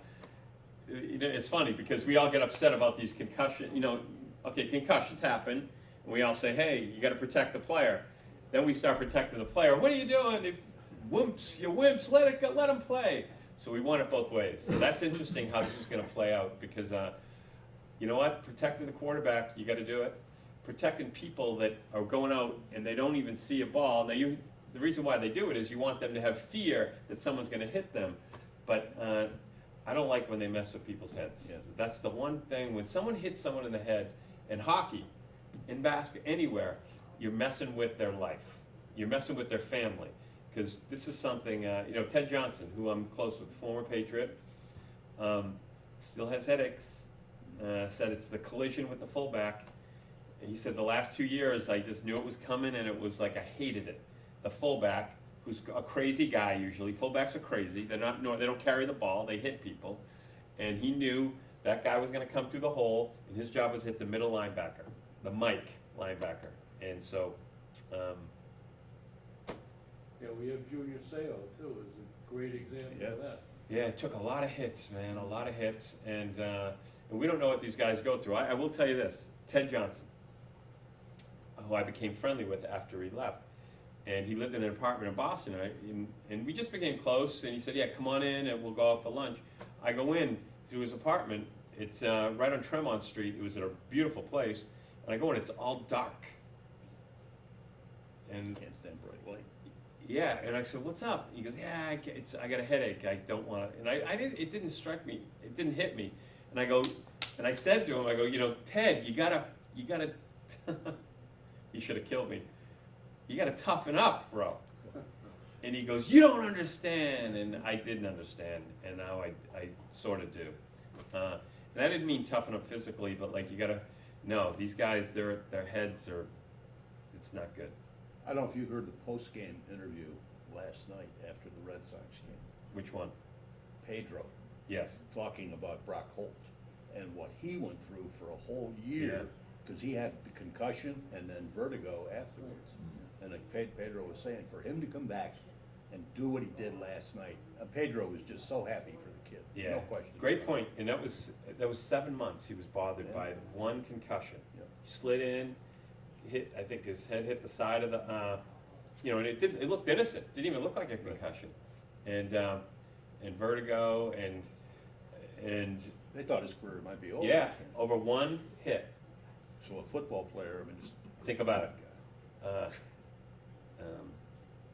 it's funny because we all get upset about these concussions. You know, okay, concussions happen, and we all say, hey, you got to protect the player. Then we start protecting the player. What are you doing? You wimps, let them play. So we want it both ways. So that's interesting how this is going to play out, because you know what? Protecting the quarterback, you got to do it. Protecting people that are going out and they don't even see a ball. Now, the reason why they do it is you want them to have fear that someone's going to hit them. But I don't like when they mess with people's heads. Yeah. That's the one thing. When someone hits someone in the head, in hockey, in basket, anywhere, you're messing with their life. You're messing with their family. Because this is something, you know, Ted Johnson, who I'm close with, former Patriot, still has headaches. Said it's the collision with the fullback. And he said the last 2 years, I just knew it was coming, and it was like I hated it. The fullback, who's a crazy guy usually. Fullbacks are crazy. They don't carry the ball. They hit people. And he knew that guy was going to come through the hole, and his job was to hit the middle linebacker, the Mike linebacker. And so, Yeah, we have Junior Seau too, is a great example Yeah. of that. yeah, it took a lot of hits, man, a lot of hits. And we don't know what these guys go through. I will tell you this, Ted Johnson, who I became friendly with after he left. And he lived in an apartment in Boston, right? And we just became close, and he said, yeah, come on in and we'll go out for lunch. I go in to his apartment, it's right on Tremont Street, it was in a beautiful place, and I go in, it's all dark. And Can't stand bright light. yeah, and I said, what's up? He goes, yeah, I got a headache, I don't want to, and it didn't strike me, it didn't hit me. And I go, and I said to him, I go, you know, Ted, you gotta, he should have killed me. You gotta toughen up, bro. And he goes, you don't understand. And I didn't understand, and now I sort of do. And I didn't mean toughen up physically, but like you gotta, no, these guys, their heads are, it's not good. I don't know if you heard the post-game interview last night after the Red Sox game. Which one? Pedro, Yes, talking about Brock Holt and what he went through for a whole Yeah. year, because he had the concussion and then vertigo afterwards. And like Pedro was saying, for him to come back and do what he did last night, Pedro was just so happy for the kid, yeah. no question. Great point, and that was 7 months he was bothered Yeah. by one concussion. Yeah. He slid in, I think his head hit the side of the, and it looked innocent, didn't even look like a concussion. And vertigo and, They thought his career might be over. yeah, over one hit. So a football player, I mean, just. Think about it.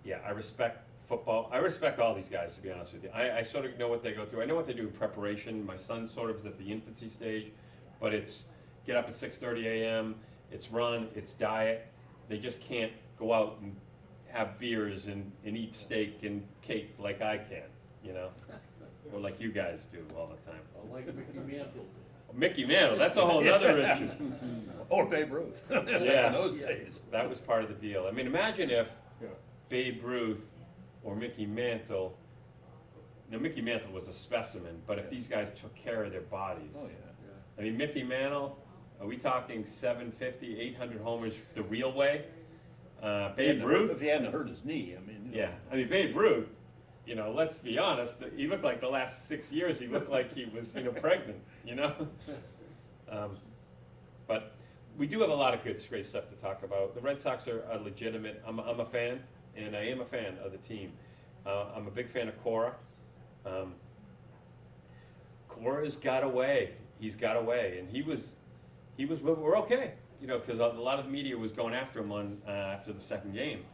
Yeah, I respect football. I respect all these guys, to be honest with you. I sort of know what they go through. I know what they do in preparation. My son sort of is at the infancy stage, but it's get up at 6:30 a.m., it's run, it's diet. They just can't go out and have beers and eat steak and cake like I can, or like you guys do all the time. I like Mickey Mantle. Mickey Mantle, that's a whole nother issue. Or Babe Ruth. Yeah. In those days. That was part of the deal. I mean, imagine if Yeah. Babe Ruth or Mickey Mantle, now Mickey Mantle was a specimen, but if these guys took care of their bodies. Oh, yeah. I mean, Mickey Mantle, are we talking 750, 800 homers the real way? Babe Ruth, If he hadn't hurt his knee, I mean. yeah, I mean, Babe Ruth, let's be honest, he looked like the last 6 years, he looked like he was, pregnant, But we do have a lot of great stuff to talk about. The Red Sox are legitimate. I'm a fan, and I am a fan of the team. I'm a big fan of Cora. Cora's got away. He's got away, and we're okay, because a lot of the media was going after him after the second game.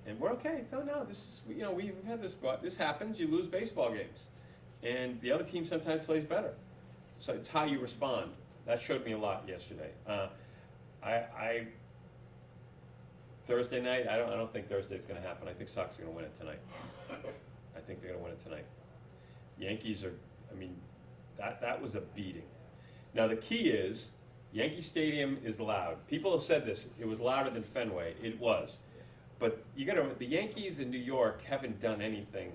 And we're okay. No, this is, we've had this happens, you lose baseball games. And the other team sometimes plays better. So it's how you respond. That showed me a lot yesterday. Thursday night, I don't think Thursday's gonna happen. I think Sox are gonna win it tonight. I think they're gonna win it tonight. Yankees are, that was a beating. Now the key is, Yankee Stadium is loud. People have said this, it was louder than Fenway. It was. But the Yankees in New York haven't done anything.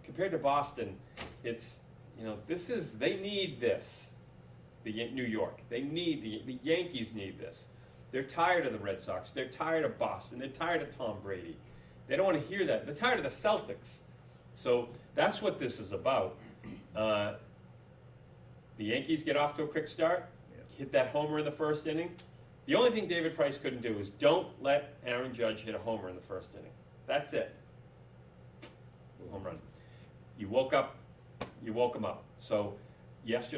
Compared to Boston, it's, they need this. New York, the Yankees need this. They're tired of the Red Sox. They're tired of Boston. They're tired of Tom Brady. They don't want to hear that. They're tired of the Celtics. So that's what this is about. The Yankees get off to a quick start, hit that homer in the first inning. The only thing David Price couldn't do is don't let Aaron Judge hit a homer in the first inning. That's it. Home run. You woke him up. So last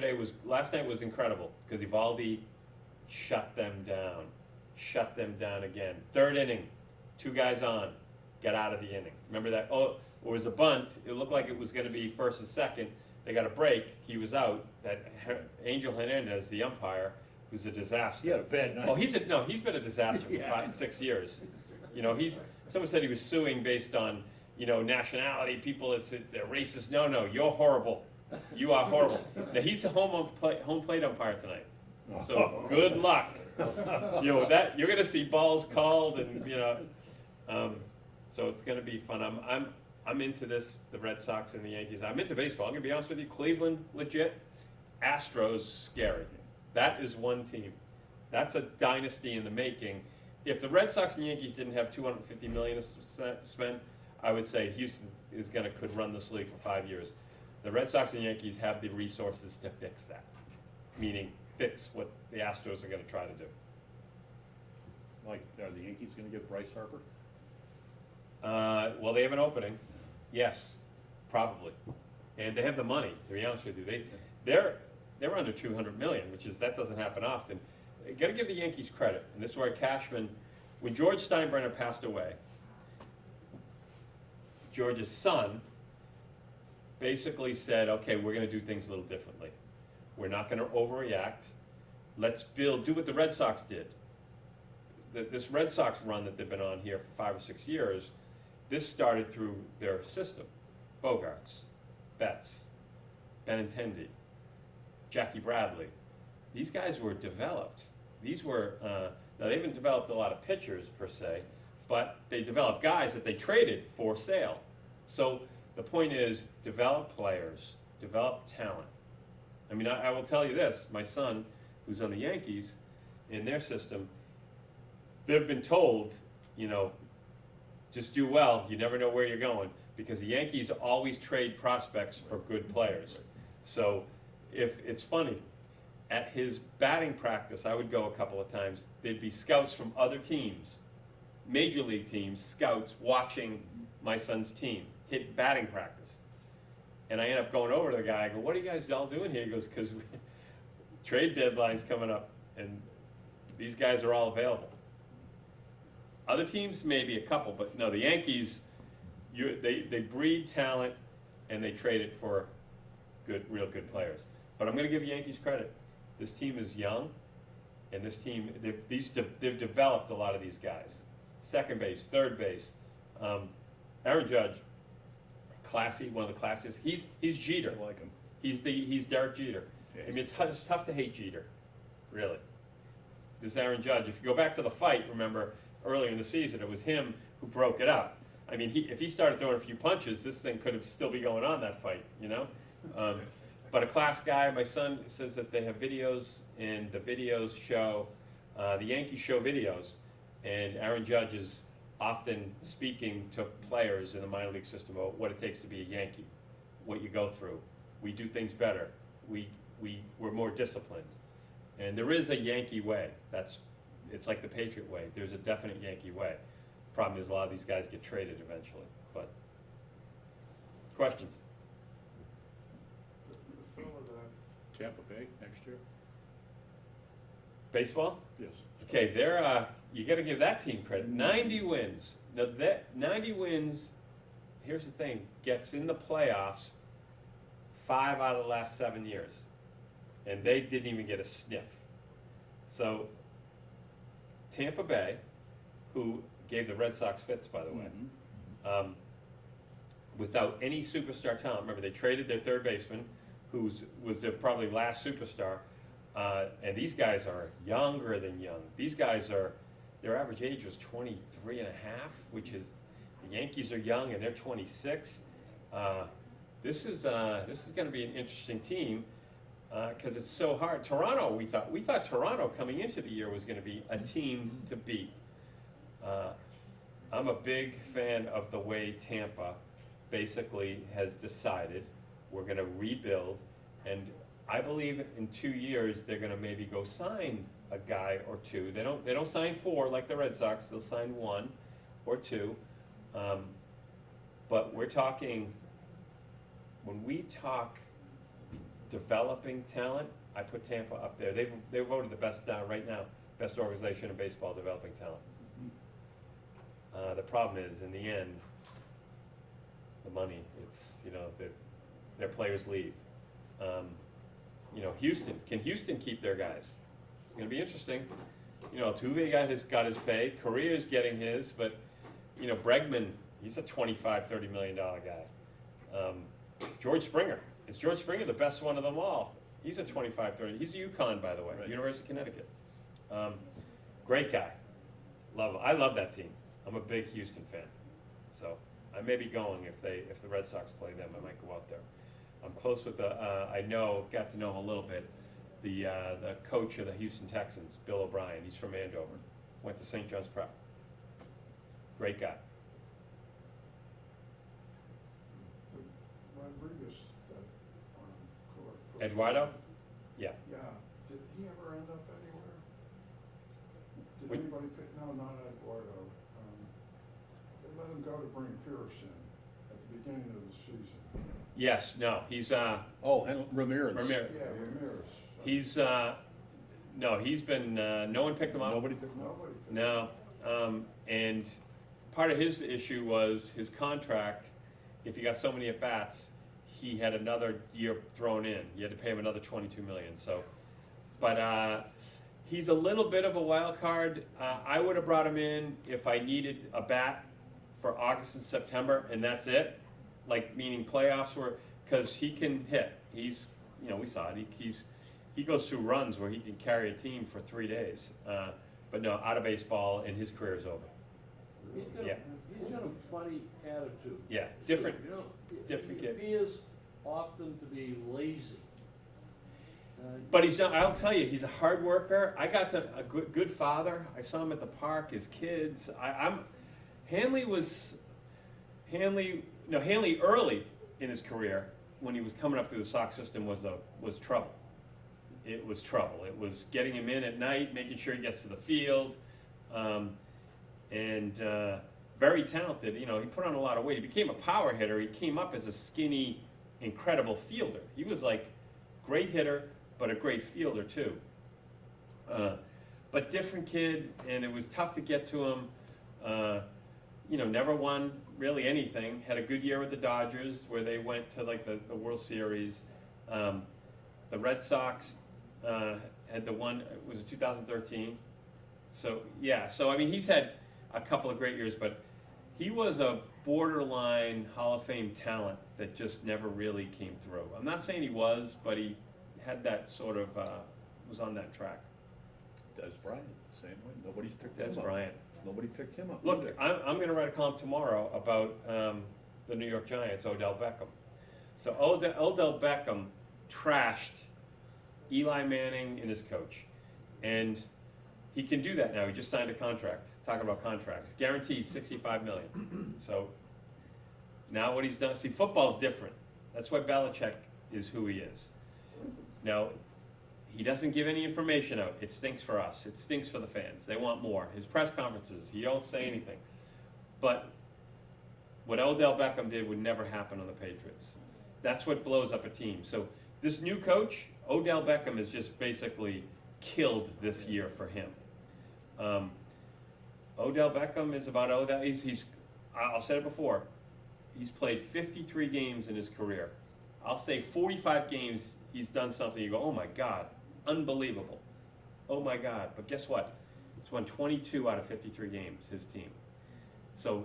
night was incredible because Evaldi shut them down again. Third inning, 2 guys on, get out of the inning. Remember that? Oh, it was a bunt. It looked like it was going to be first and second. They got a break. He was out. That Angel Hernandez, the umpire, was a disaster. He had a bad night. Oh, he's been a disaster for 5, 6 years. Someone said he was suing based on, nationality, people, they're racist. No, you're horrible. You are horrible. Now, he's a home plate umpire tonight. So, good luck. That you're gonna see balls called and, so it's gonna be fun. I'm into this, the Red Sox and the Yankees. I'm into baseball. I'm gonna be honest with you, Cleveland, legit. Astros, scary. That is one team. That's a dynasty in the making. If the Red Sox and Yankees didn't have $250 million to spend, I would say Houston could run this league for 5 years. The Red Sox and Yankees have the resources to fix that, meaning fix what the Astros are going to try to do. Like, are the Yankees gonna get Bryce Harper? Well, they have an opening, yes, probably, and they have the money. To be honest with you, they're under 200 million, that doesn't happen often. You got to give the Yankees credit, and this is where Cashman, when George Steinbrenner passed away, George's son basically said, okay, we're going to do things a little differently. We're not going to overreact. Let's do what the Red Sox did. This Red Sox run that they've been on here for 5 or 6 years, this started through their system. Bogarts, Betts, Benintendi, Jackie Bradley. These guys were developed. These were, now they haven't developed a lot of pitchers per se, but they developed guys that they traded for sale. So the point is, develop players, develop talent. I mean, I will tell you this, my son, who's on the Yankees, in their system, they've been told, you know, just do well, you never know where you're going, because the Yankees always trade prospects for good players. So, it's funny, at his batting practice, I would go a couple of times, there'd be scouts from other teams, major league teams, scouts watching my son's team hit batting practice. And I end up going over to the guy, I go, what are you guys all doing here? He goes, because trade deadline's coming up, and these guys are all available. Other teams, maybe a couple, but no, the Yankees, they breed talent, and they trade it for real good players. But I'm gonna give Yankees credit. This team is young, and this team, they've developed a lot of these guys. Second base, third base. Aaron Judge, classy, one of the classiest. He's Jeter. I like him. He's Derek Jeter. Yeah, I mean, it's tough to hate Jeter, really. This Aaron Judge, if you go back to the fight, remember, earlier in the season, it was him who broke it up. I mean, if he started throwing a few punches, this thing could have still be going on, that fight, you know? But a class guy, my son says that they have videos, and the videos show, the Yankees show videos, and Aaron Judge is often speaking to players in the minor league system about what it takes to be a Yankee, what you go through. We do things better. We're more disciplined. And there is a Yankee way. It's like the Patriot way. There's a definite Yankee way. Problem is, a lot of these guys get traded eventually. But questions? The fellow that Tampa Bay next year? Baseball? Yes. Okay, you got to give that team credit. 90 wins. Now that 90 wins, here's the thing: gets in the playoffs 5 out of the last 7 years, and they didn't even get a sniff. So Tampa Bay, who gave the Red Sox fits, by the way, without any superstar talent. Remember, they traded their third baseman, who was their probably last superstar. And these guys are younger than young. These guys their average age was 23 and a half, which is, the Yankees are young and they're 26. This is gonna be an interesting team, because it's so hard. Toronto, we thought Toronto coming into the year was gonna be a team to beat. I'm a big fan of the way Tampa basically has decided we're gonna rebuild, and I believe in 2 years, they're gonna maybe go sign a guy or two. They don't sign 4 like the Red Sox, they'll sign 1 or 2. But we're talking, when we talk developing talent, I put Tampa up there. They're voted the best right now, best organization in baseball developing talent. The problem is, in the end, the money, it's, you know, their players leave. You know, Houston, can Houston keep their guys? It's gonna be interesting. You know, Altuve got his pay, Correa's getting his, but, you know, Bregman, he's a $25, $30 million guy. George Springer, is George Springer the best one of them all? He's a 25, 30, he's a UConn, by the way, Right. University of Connecticut. Great guy, love him. I love that team. I'm a big Houston fan, so I may be going if the Red Sox play them, I might go out there. I'm close with got to know him a little bit, the coach of the Houston Texans, Bill O'Brien. He's from Andover, went to St. John's Prep. Great guy. Rodriguez, that court. Eduardo? Yeah. Yeah, did he ever end up anywhere? Did Which- anybody pick, no, not Eduardo. They let him go to bring Pierce in at the beginning of the season. Yes, no, he's, Ramirez. Ramirez. Yeah, Ramirez. He's, no, he's been, no one picked him up. Nobody picked him up? Nobody picked. No, and part of his issue was his contract. If he got so many at-bats, he had another year thrown in. You had to pay him another $22 million, so. But, he's a little bit of a wild card. I would have brought him in if I needed a bat for August and September, and that's it. Like, meaning playoffs were, because he can hit. He's, you know, we saw it. He goes through runs where he can carry a team for 3 days. But no, out of baseball, and his career is over. Yeah. He's got a funny attitude. Yeah, different. You know, different he kid. appears often to be lazy. But he's not, I'll tell you, he's a hard worker. I got to, a good father. I saw him at the park, his kids. Hanley early in his career, when he was coming up through the Sox system, was trouble. It was trouble. It was getting him in at night, making sure he gets to the field, and very talented. You know, he put on a lot of weight. He became a power hitter. He came up as a skinny, incredible fielder. He was like great hitter, but a great fielder too. But different kid, and it was tough to get to him. You know, never won really anything. Had a good year with the Dodgers, where they went to like the World Series. The Red Sox had the one, was it 2013? So yeah, so I mean, he's had a couple of great years, but he was a borderline Hall of Fame talent that just never really came through. I'm not saying he was, but he had that sort of, was on that track. Des Bryant, same way, nobody's picked him up. Des Bryant. Nobody picked him up Look, either. I'm gonna write a column tomorrow about the New York Giants, Odell Beckham. So Odell Beckham trashed Eli Manning and his coach. And he can do that now. He just signed a contract. Talking about contracts. Guaranteed $65 million. So now what he's done, see, football's different. That's why Belichick is who he is. Now, he doesn't give any information out. It stinks for us. It stinks for the fans. They want more. His press conferences, he don't say anything. But what Odell Beckham did would never happen on the Patriots. That's what blows up a team. So this new coach, Odell Beckham, has just basically killed this year for him. Odell Beckham is about Odell. I'll say it before. He's played 53 games in his career. I'll say 45 games he's done something. You go, oh my God, unbelievable. Oh my God. But guess what? He's won 22 out of 53 games, his team. So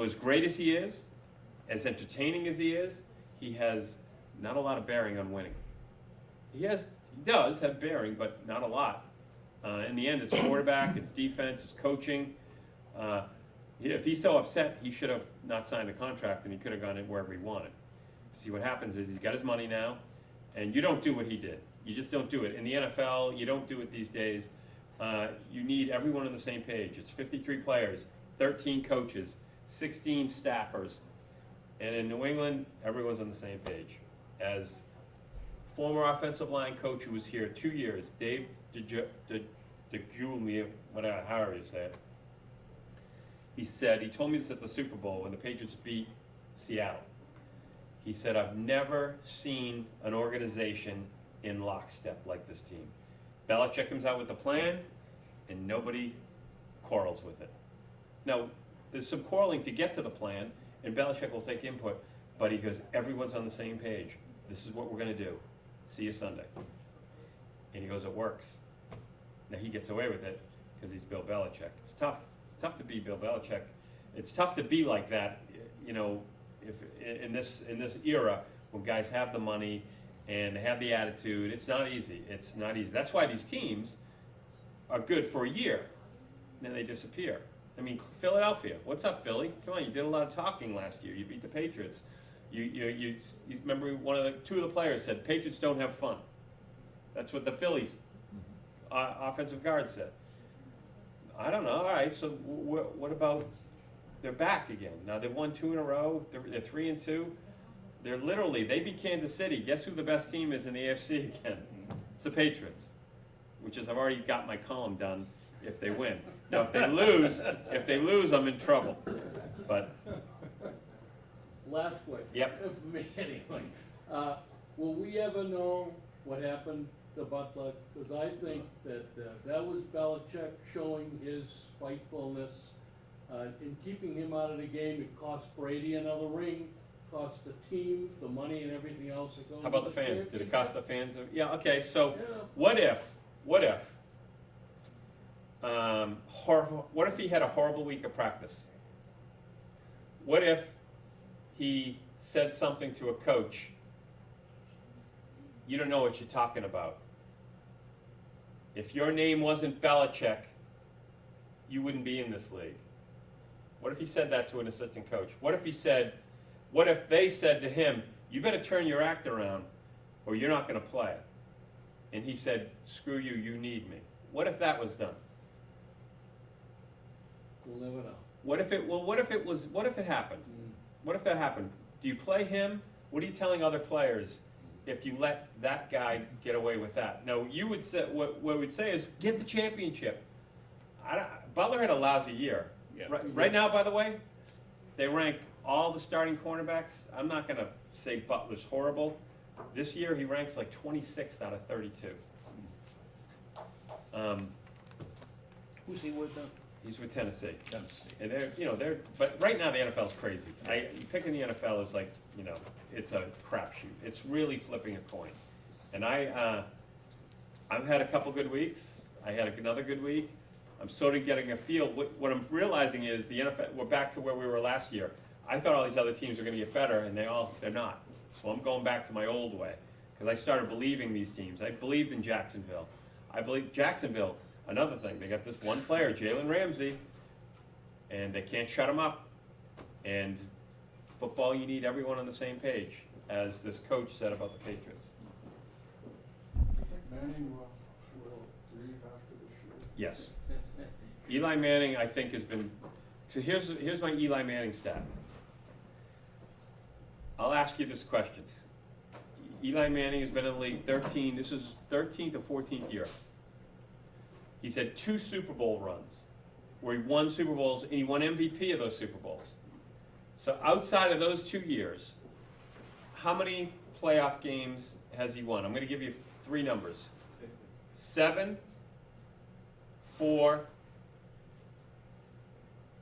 as great as he is, as entertaining as he is, he has not a lot of bearing on winning. He does have bearing, but not a lot. In the end, it's quarterback, it's defense, it's coaching. If he's so upset, he should have not signed a contract and he could have gone in wherever he wanted. See, what happens is he's got his money now, and you don't do what he did. You just don't do it. In the NFL, you don't do it these days. You need everyone on the same page. It's 53 players, 13 coaches, 16 staffers. And in New England, everyone's on the same page. As former offensive line coach who was here 2 years, Dave DeJulia, whatever, however you say it, he told me this at the Super Bowl when the Patriots beat Seattle. He said, I've never seen an organization in lockstep like this team. Belichick comes out with the plan, and nobody quarrels with it. Now, there's some quarreling to get to the plan, and Belichick will take input, but he goes, everyone's on the same page. This is what we're going to do. See you Sunday. And he goes, it works. Now, he gets away with it because he's Bill Belichick. It's tough. It's tough to be Bill Belichick. It's tough to be like that, you know, if in this era when guys have the money and they have the attitude. It's not easy. It's not easy. That's why these teams are good for a year, then they disappear. I mean, Philadelphia. What's up, Philly? Come on, you did a lot of talking last year. You beat the Patriots. You remember two of the players said Patriots don't have fun. That's what the Phillies offensive guard said. I don't know. All right, so what about? They're back again. Now they've won 2 in a row. They're 3-2. They beat Kansas City. Guess who the best team is in the AFC again? It's the Patriots, which is I've already got my column done. If they win, now if they lose, I'm in trouble. But Last question. Yep. For me, anyway. Will we ever know what happened to Butler? Because I think that was Belichick showing his spitefulness. In keeping him out of the game, it cost Brady another ring, cost the team the money and everything else that goes. how about the with fans? Did it cost the fans? Yeah. Okay. So Yeah. what if he had a horrible week of practice? What if he said something to a coach? You don't know what you're talking about. If your name wasn't Belichick, you wouldn't be in this league. What if he said that to an assistant coach? What if they said to him, you better turn your act around or you're not gonna play? And he said, screw you, you need me. What if that was done? We'll never know. What if it happened? What if that happened? Do you play him? What are you telling other players if you let that guy get away with that? No, you would say, what we'd say is, get the championship. Butler had a lousy year. Yeah. Right now, by the way, they rank all the starting cornerbacks. I'm not gonna say Butler's horrible. This year, he ranks like 26th out of 32. Who's he with now? He's with Tennessee. Tennessee. And but right now the NFL's crazy. Picking the NFL is like, it's a crapshoot. It's really flipping a coin. And I've had a couple good weeks. I had another good week. I'm sort of getting a feel. What I'm realizing is the NFL, we're back to where we were last year. I thought all these other teams were gonna get better, and they're not. So I'm going back to my old way, because I started believing these teams. I believed in Jacksonville. I believe Jacksonville. Another thing, they got this one player, Jalen Ramsey, and they can't shut him up. And football, you need everyone on the same page, as this coach said about the Patriots. I think Manning will leave after this year. Yes. Eli Manning, I think, has been, so here's my Eli Manning stat. I'll ask you this question. Eli Manning has been in the league this is 13th or 14th year. He's had 2 Super Bowl runs where he won Super Bowls, and he won MVP of those Super Bowls. So outside of those 2 years, how many playoff games has he won? I'm gonna give you 3 numbers. 7, 4,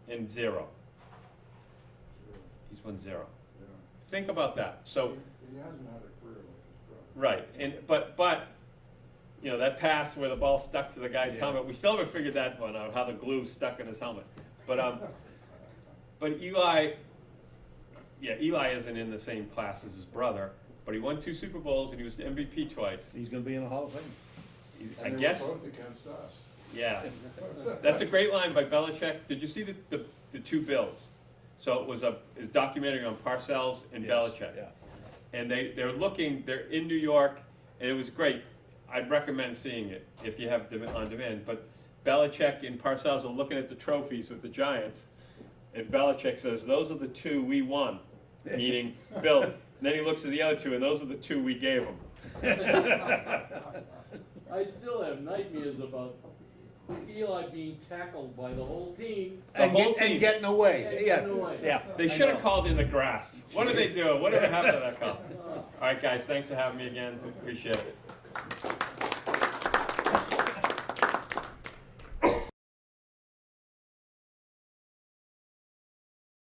and 0. He's won 0. Yeah. Think about that. So, He hasn't had a career like his brother. right, and but that pass where the ball stuck to the guy's Yeah. helmet, we still haven't figured that one out, how the glue stuck in his helmet. But Eli isn't in the same class as his brother, but he won 2 Super Bowls and he was the MVP twice. He's gonna be in the Hall of Fame. I And they guess, were both against us. yes. That's a great line by Belichick. Did you see the 2 bills? So it was his documentary on Parcells and Yes, Belichick. yeah. And they're in New York, and it was great. I'd recommend seeing it if you have on demand. But Belichick and Parcells are looking at the trophies with the Giants, and Belichick says, those are the 2 we won, meaning Bill. And then he looks at the other 2, and those are the 2 we gave him. I still have nightmares about Eli being tackled by the whole team. The whole team. And getting away, And yeah, getting away. yeah. They I should have know. called in the grasp. What did they do? Whatever happened to that call? All right, guys, thanks for having me again. Appreciate it.